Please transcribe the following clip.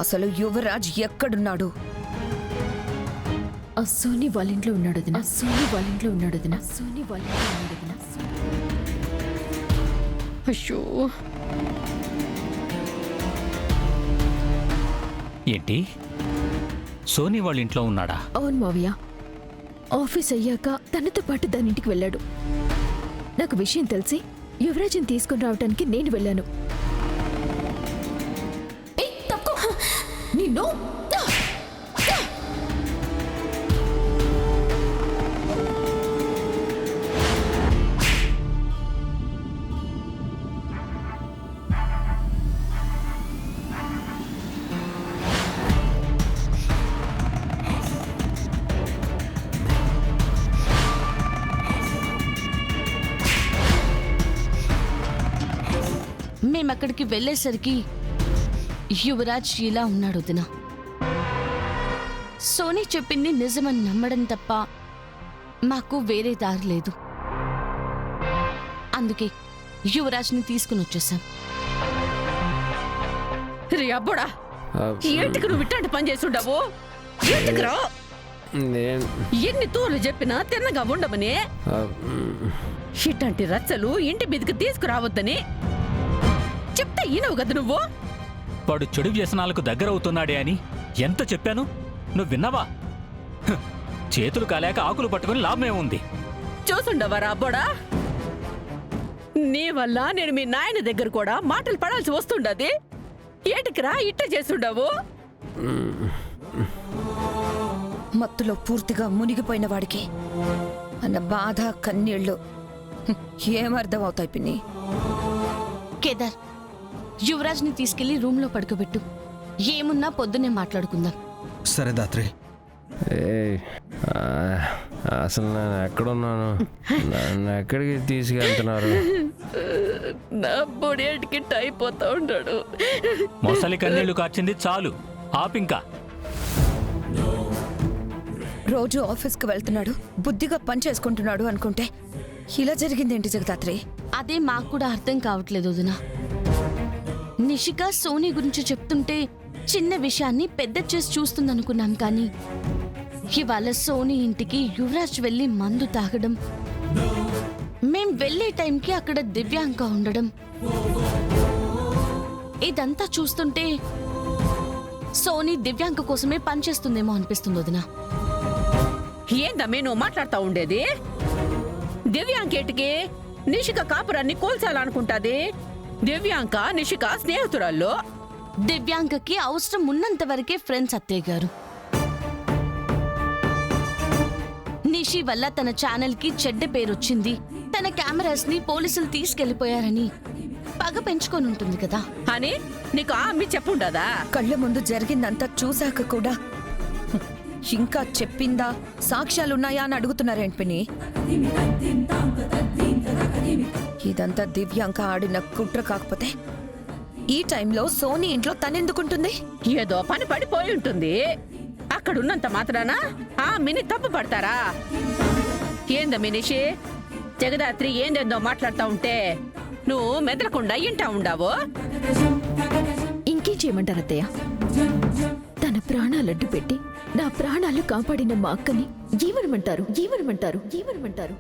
అసలు యువరాజ్ ఎక్కడున్నాడు? సోనీ వాళ్ళ ఇంట్లో ఉన్నాడు వదినా. సోనీ వాళ్ళ ఇంట్లో ఉన్నాడు వదినా. సోనీ వాళ్ళ ఇంట్లో ఉన్నాడు వదినా. అయ్యో, ఏంటి సోనీ వాళ్ళ ఇంట్లో ఉన్నాడా? అవును మావయ్య. ఆఫీస్ అయ్యాక తనతో పాటు దాని ఇంటికి వెళ్ళాడు. నాకు విషయం తెలిసి యువరాజ్ని తీసుకుని రావడానికి నేను వెళ్ళాను. నిన్ను మేమక్కడికి వెళ్ళేసరికి యువరాజ్ ఇలా ఉన్నాడు వదినా. సోనీ చెప్పింది నిజమని నమ్మడం తప్ప మాకు వేరే దారి లేదు. అందుకే యువరాజ్ని తీసుకుని వచ్చేసాం. రే అబ్బోడా, ఏంటికి నువ్వు ఇట్లాంటి పని చేస్తుండవు? ఏంటికిరా? ఎన్ని తూర్లు చెప్పినా తిన్నగా ఉండమని, ఇట్లాంటి రచ్చలు ఇంటి మీదకి తీసుకురావద్దని చెప్తే ఈనవు కదా నువ్వు. వాడు చెడు వ్యసనాలకు దగ్గరవుతున్నాడే అని ఎంత చెప్పాను, నువ్వు విన్నావా? చేతులు కాలేక ఆకులు పట్టుకుని లాభమేముంది? చూసుండవరా అబ్బోడా, నీ వల్ల నేను మీ నాయన దగ్గర కూడా మాటలు పడాల్సి వస్తుండది. ఏటికిరా ఇట్ట చేస్తుండవు? మత్తులో పూర్తిగా మునిగిపోయిన వాడికి అన్న బాధ కన్నీళ్లు ఏమర్థం అవుతాయి పిన్ని? కేదార్, యువరాజ్ని తీసుకెళ్లి రూమ్లో పడుకోబెట్టు. ఏమున్నా పొద్దునే మాట్లాడుకుందాం. సరే దాత్రి. అసలు నేను ఎక్కడున్నాను? నన్ను ఎక్కడికి తీసుకెళ్తున్నారు? నా బొడేటికి అయిపోతా ఉన్నాడు. మొసలి కన్నీళ్లు కార్చింది చాలు, ఆపింకా. రోజు ఆఫీస్కి వెళ్తున్నాడు, బుద్ధిగా పని చేసుకుంటున్నాడు అనుకుంటే ఇలా జరిగిందేంటి జగదాత్రి? అదే మాకు కూడా అర్థం కావట్లేదు వదినా. నిషిక సోనీ గురించి చెప్తుంటే చిన్న విషయాన్ని పెద్ద చేసి చూస్తుందనుకున్నాం, కానీ ఇవాళ సోనీ ఇంటికి యువరాజ్ వెళ్లి మందు తాగడం, మేం వెళ్లే టైంకి అక్కడ దివ్యాంక ఉండడం, ఇదంతా చూస్తుంటే సోనీ దివ్యాంక కోసమే పనిచేస్తుందేమో అనిపిస్తుంది వదినా. ఏందమ్మే నువ్వు మాట్లాడుతూ ఉండేది? దివ్యాంకేటికి నిషిక కాపురాన్ని కోల్చాలనుకుంటాది. దివ్యాంక నిషిక స్నేహితురాల్లో. దివ్యాంకకి అవసరం ఉన్నంత వరకే ఫ్రెండ్స్ అత్తయ్య గారు. నిషి వల్ల తన ఛానల్ కి చెడ్డ పేరొచ్చింది, తన కెమెరాస్ ని పోలీసులు తీసుకెళ్లిపోయారని పగ పెంచుకొని ఉంటుంది కదా అని నీకు అమ్మి చెప్పుండదా? కళ్ళ ముందు జరిగిందంతా చూశాక కూడా ఇంకా చెప్పిందా, సాక్ష్యాలున్నాయా అని అడుగుతున్నారేంటి పిన్ని? ఇదంతా దివ్యాంక ఆడిన కుట్ర కాకపోతే ఈ టైంలో సోనీ ఇంట్లో తనెందుకుంటుంది? ఏదో పని పడిపోయి ఉంటుంది. అక్కడున్నంత మాత్రాన ఆ మిని తప్పు పడతారా? ఏందమ్మి నిషి, జగదాత్రి ఏందేందో మాట్లాడుతూ ఉంటే నువ్వు మెదలకుండా ఇంటా ఉండావు. ఇంకేం చేయమంటారు అత్తయ్య? తన ప్రాణాలడ్డు పెట్టి నా ప్రాణాలు కాపాడిన మా అక్కని ఏమనమంటారు? ఏమనమంటారు? ఏమనమంటారు?